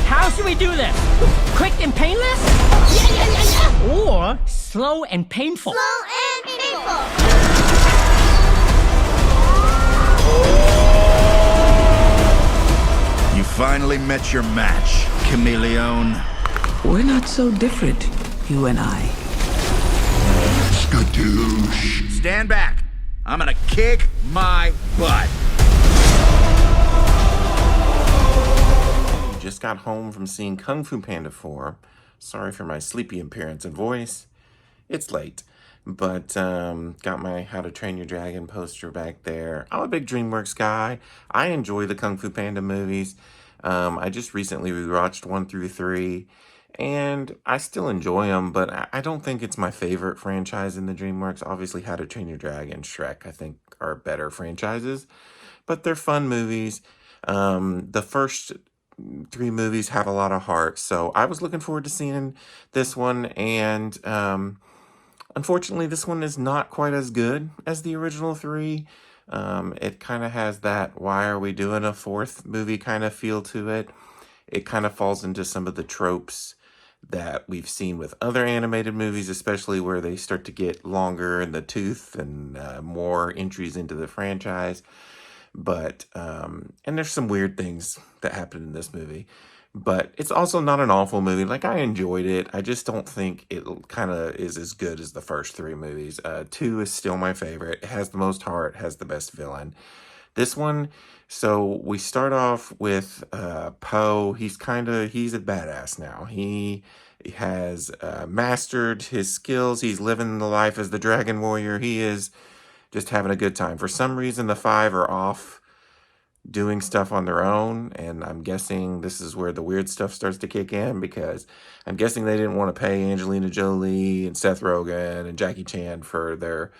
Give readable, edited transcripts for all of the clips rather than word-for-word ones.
How should we do this? Quick and painless? Yeah. Or slow and painful? Slow and painful. You finally met your match, chameleon. We're not so different, you and I. Skadoosh. Stand back. I'm gonna kick my butt. Just got home from seeing Kung Fu Panda 4. Sorry for my sleepy appearance and voice. It's late, but got my How to Train Your Dragon poster back there. I'm a big DreamWorks guy. I enjoy the Kung Fu Panda movies. I just recently rewatched 1 through 3, and I still enjoy them, but I don't think it's my favorite franchise in the DreamWorks. Obviously, How to Train Your Dragon, Shrek, I think are better franchises, but they're fun movies. The first 3 movies have a lot of heart, so I was looking forward to seeing this one, and unfortunately this one is not quite as good as the original 3. It kind of has that why are we doing a 4th movie kind of feel to it. It kind of falls into some of the tropes that we've seen with other animated movies, especially where they start to get longer in the tooth and more entries into the franchise. But, and there's some weird things that happen in this movie, but it's also not an awful movie. Like, I enjoyed it. I just don't think it kind of is as good as the first 3 movies. 2 is still my favorite. It has the most heart, has the best villain. This one, so we start off with, Po. He's a badass now. He has, mastered his skills. He's living the life as the Dragon Warrior. He is just having a good time. For some reason, the 5 are off doing stuff on their own, and I'm guessing this is where the weird stuff starts to kick in, because I'm guessing they didn't want to pay Angelina Jolie and Seth Rogen and Jackie Chan for their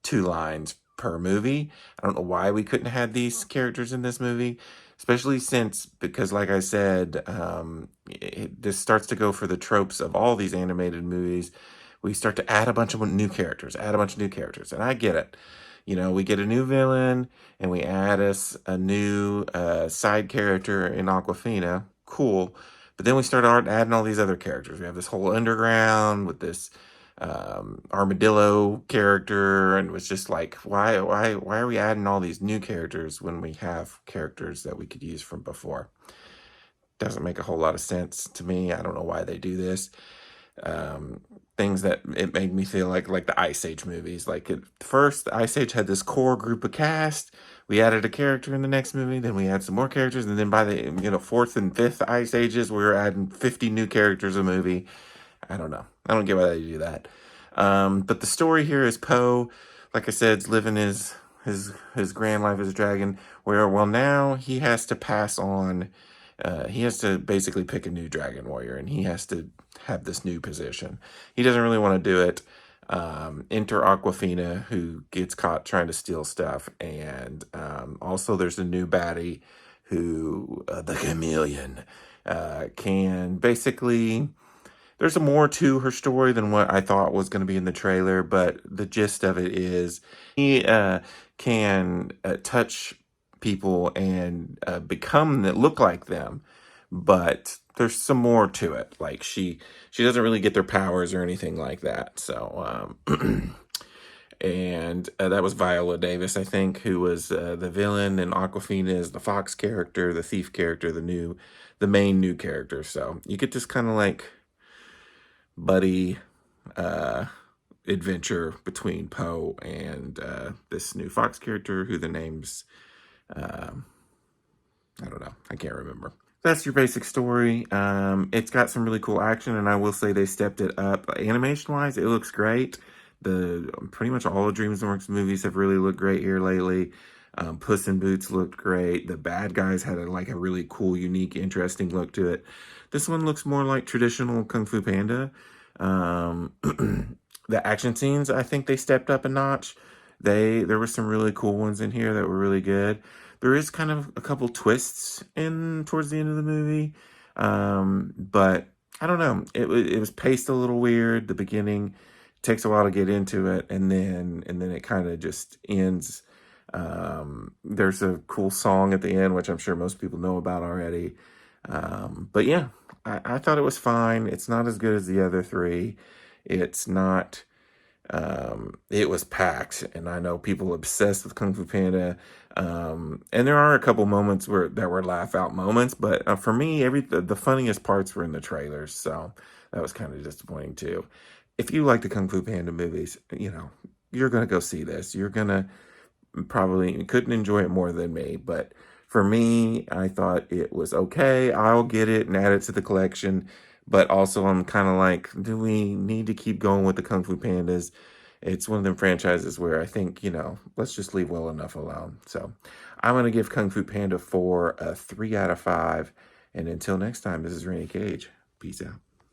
2 lines per movie. I don't know why we couldn't have these characters in this movie, especially because like I said, this starts to go for the tropes of all these animated movies. We start to add a bunch of new characters, and I get it. You know, we get a new villain, and we add a new side character in Aquafina. Cool. But then we start adding all these other characters. We have this whole underground with this armadillo character, and it was just like, why are we adding all these new characters when we have characters that we could use from before? Doesn't make a whole lot of sense to me. I don't know why they do this. Things that it made me feel like the Ice Age movies. Like at first, the Ice Age had this core group of cast. We added a character in the next movie, then we had some more characters, and then by the 4th and 5th Ice Ages, we were adding 50 new characters a movie. I don't know. I don't get why they do that. But the story here is Po, like I said, is living his grand life as a dragon. Now he has to pass on. He has to basically pick a new Dragon Warrior, and he has to have this new position. He doesn't really want to do it. Enter Aquafina, who gets caught trying to steal stuff, and also there's a new baddie who, the chameleon, can basically... There's more to her story than what I thought was going to be in the trailer, but the gist of it is he can touch people and look like them, but there's some more to it. Like she doesn't really get their powers or anything like that. So and that was Viola Davis, I think, who was the villain, and Aquafina is the fox character, the thief character, the main new character. So you get this kind of like buddy adventure between Po and this new fox character, who the name's I don't know, I can't remember. That's your basic story. It's got some really cool action, and I will say they stepped it up animation wise. It looks great. Pretty much all the DreamWorks movies have really looked great here lately. Puss in Boots looked great. The bad guys had a really cool, unique, interesting look to it. This one looks more like traditional Kung Fu Panda. The action scenes, I think they stepped up a notch. There were some really cool ones in here that were really good. There is kind of a couple twists towards the end of the movie, but I don't know. It was paced a little weird. The beginning takes a while to get into it, and then it kind of just ends There's a cool song at the end, which I'm sure most people know about already. But yeah, I thought it was fine. It's not as good as the other three. It's not, it was packed, and I know people obsessed with Kung Fu Panda. And there are a couple moments that were laugh out moments, but for me, the funniest parts were in the trailers, so that was kind of disappointing too. If you like the Kung Fu Panda movies, you're gonna go see this. You're gonna probably couldn't enjoy it more than me, but for me, I thought it was okay. I'll get it and add it to the collection, but also I'm kind of like, do we need to keep going with the Kung Fu Pandas? It's one of them franchises where I think, let's just leave well enough alone. So I'm going to give Kung Fu Panda 4 a 3 out of 5. And until next time, this is Randy Cage. Peace out.